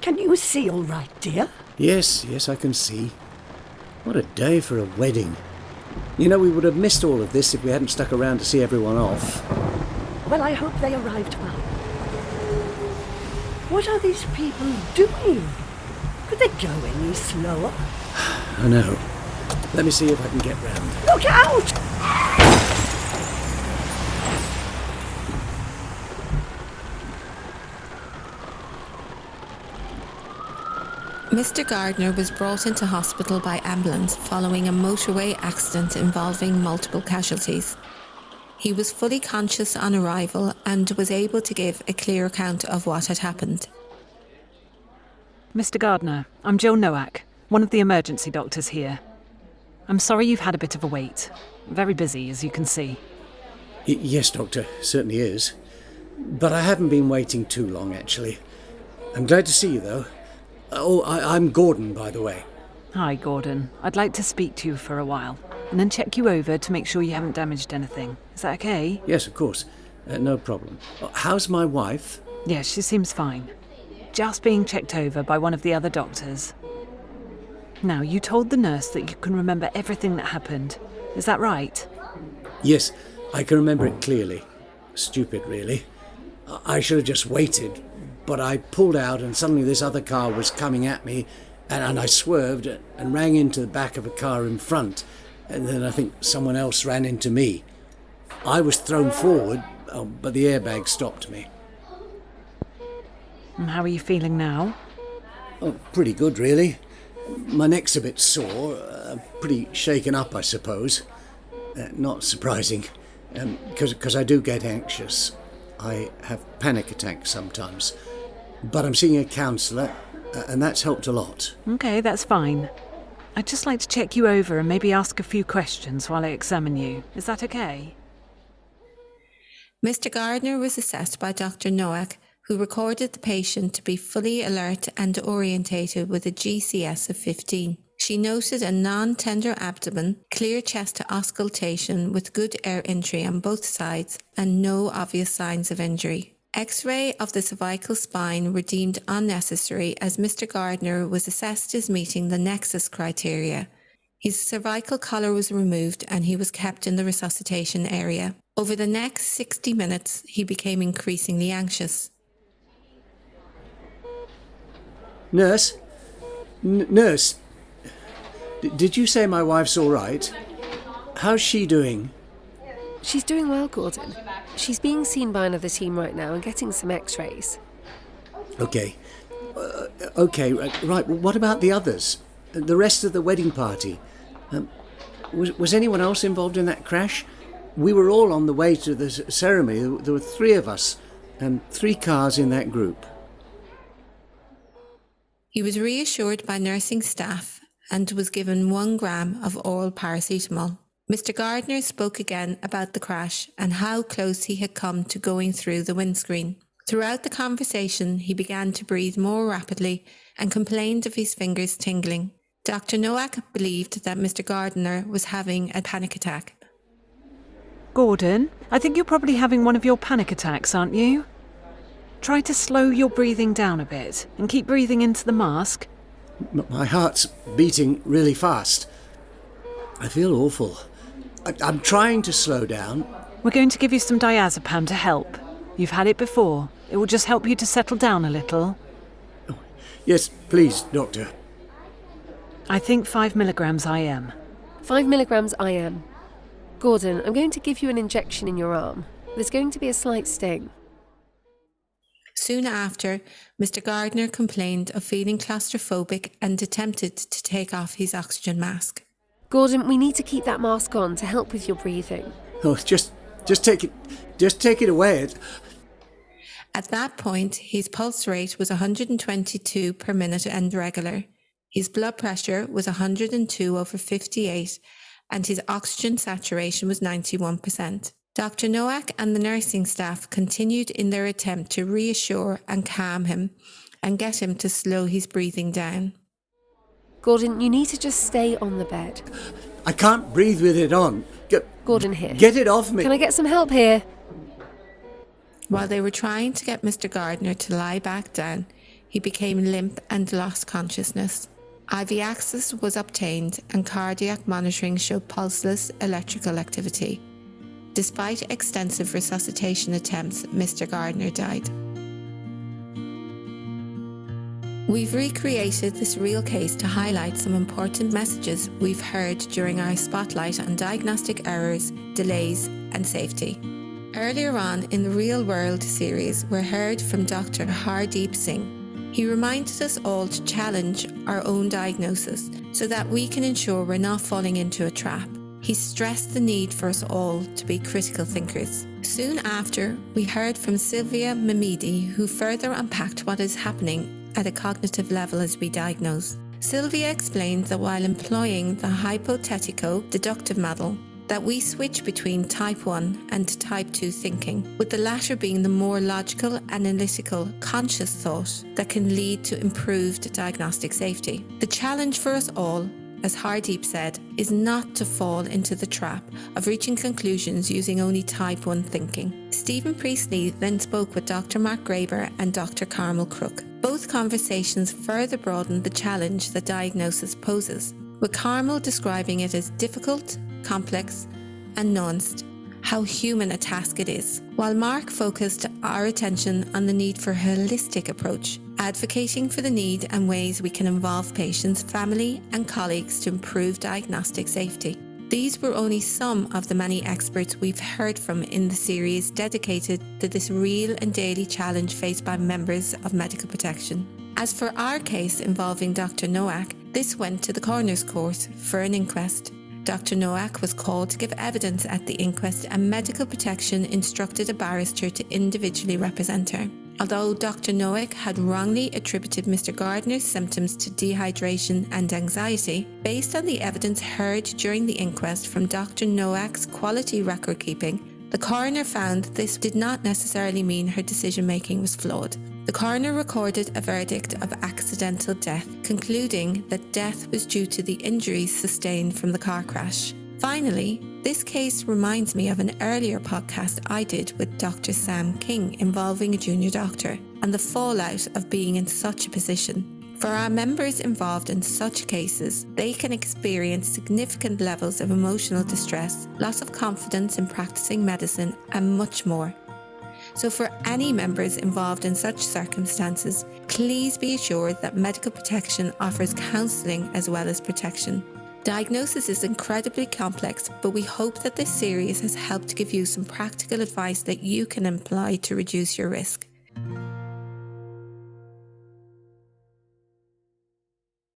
Can you see all right, dear? Yes, I can see. What a day for a wedding. You know, we would have missed all of this if we hadn't stuck around to see everyone off. Well, I hope they arrived fine. What are these people doing? Could they go any slower? I know. Let me see if I can get round. Look out! Mr. Gardner was brought into hospital by ambulance following a motorway accident involving multiple casualties. He was fully conscious on arrival and was able to give a clear account of what had happened. Mr. Gardner, I'm Jill Nowak, one of the emergency doctors here. I'm sorry you've had a bit of a wait. Very busy, as you can see. Yes, Doctor, certainly is. But I haven't been waiting too long, actually. I'm glad to see you, though. Oh, I'm Gordon, by the way. Hi, Gordon. I'd like to speak to you for a while, and then check you over to make sure you haven't damaged anything. Is that okay? Yes, of course. No problem. How's my wife? Yes, she seems fine. Just being checked over by one of the other doctors. Now, you told the nurse that you can remember everything that happened. Is that right? Yes, I can remember it clearly. Stupid, really. I should have just waited, but I pulled out and suddenly this other car was coming at me, and I swerved and ran into the back of a car in front, and then I think someone else ran into me. I was thrown forward, but the airbag stopped me. And how are you feeling now? Oh, pretty good, really. My neck's a bit sore, pretty shaken up, I suppose. Not surprising, because I do get anxious. I have panic attacks sometimes. But I'm seeing a counsellor, and that's helped a lot. Okay, that's fine. I'd just like to check you over and maybe ask a few questions while I examine you. Is that okay? Mr. Gardner was assessed by Dr. Nowak, who recorded the patient to be fully alert and orientated with a GCS of 15. She noted a non-tender abdomen, clear chest to auscultation with good air entry on both sides and no obvious signs of injury. X-ray of the cervical spine were deemed unnecessary as Mr. Gardner was assessed as meeting the nexus criteria. His cervical collar was removed and he was kept in the resuscitation area. Over the next 60 minutes, he became increasingly anxious. Nurse? Nurse? Did you say my wife's all right? How's she doing? She's doing well, Gordon. She's being seen by another team right now and getting some x-rays. Okay. Right. Well, what about the others? The rest of the wedding party? Was anyone else involved in that crash? We were all on the way to the ceremony. There were 3 of us and 3 cars in that group. He was reassured by nursing staff and was given 1 gram of oral paracetamol. Mr. Gardner spoke again about the crash and how close he had come to going through the windscreen. Throughout the conversation, he began to breathe more rapidly and complained of his fingers tingling. Dr. Nowak believed that Mr. Gardner was having a panic attack. Gordon, I think you're probably having one of your panic attacks, aren't you? Try to slow your breathing down a bit and keep breathing into the mask. My heart's beating really fast. I feel awful. I'm trying to slow down. We're going to give you some diazepam to help. You've had it before. It will just help you to settle down a little. Oh, yes, please, Doctor. I think 5 milligrams IM. 5 milligrams IM. Gordon, I'm going to give you an injection in your arm. There's going to be a slight sting. Soon after, Mr. Gardner complained of feeling claustrophobic and attempted to take off his oxygen mask. Gordon, we need to keep that mask on to help with your breathing. Oh, just take it away. At that point, his pulse rate was 122 per minute and regular. His blood pressure was 102/58 and his oxygen saturation was 91%. Dr. Nowak and the nursing staff continued in their attempt to reassure and calm him and get him to slow his breathing down. Gordon, you need to just stay on the bed. I can't breathe with it on. Gordon, here. Get it off me. Can I get some help here? While they were trying to get Mr. Gardner to lie back down, He became limp and lost consciousness. IV access was obtained and cardiac monitoring showed pulseless electrical activity. Despite extensive resuscitation attempts, Mr. Gardner died. We've recreated this real case to highlight some important messages we've heard during our spotlight on diagnostic errors, delays, and safety. Earlier on in the Real World series, we heard from Dr. Hardeep Singh. He reminded us all to challenge our own diagnosis so that we can ensure we're not falling into a trap. He stressed the need for us all to be critical thinkers. Soon after, we heard from Sylvia Mamidi, who further unpacked what is happening at a cognitive level as we diagnose. Sylvia explained that while employing the hypothetico-deductive model, that we switch between type 1 and type 2 thinking, with the latter being the more logical, analytical, conscious thought that can lead to improved diagnostic safety. The challenge for us all, as Hardeep said, is not to fall into the trap of reaching conclusions using only type 1 thinking. Stephen Priestley then spoke with Dr. Mark Graber and Dr. Carmel Crook. Both conversations further broadened the challenge that diagnosis poses, with Carmel describing it as difficult, complex, and nuanced, how human a task it is, while Mark focused our attention on the need for a holistic approach, advocating for the need and ways we can involve patients, family, and colleagues to improve diagnostic safety. These were only some of the many experts we've heard from in the series dedicated to this real and daily challenge faced by members of medical protection. As for our case involving Dr. Nowak, this went to the coroner's court for an inquest. Dr. Nowak was called to give evidence at the inquest, and medical protection instructed a barrister to individually represent her. Although Dr. Nowak had wrongly attributed Mr. Gardner's symptoms to dehydration and anxiety, based on the evidence heard during the inquest from Dr. Nowak's quality record keeping, the coroner found this did not necessarily mean her decision-making was flawed. The coroner recorded a verdict of accidental death, concluding that death was due to the injuries sustained from the car crash. Finally, this case reminds me of an earlier podcast I did with Dr. Sam King involving a junior doctor and the fallout of being in such a position. For our members involved in such cases, they can experience significant levels of emotional distress, loss of confidence in practicing medicine, and much more. So for any members involved in such circumstances, please be assured that medical protection offers counselling as well as protection. Diagnosis is incredibly complex, but we hope that this series has helped give you some practical advice that you can apply to reduce your risk.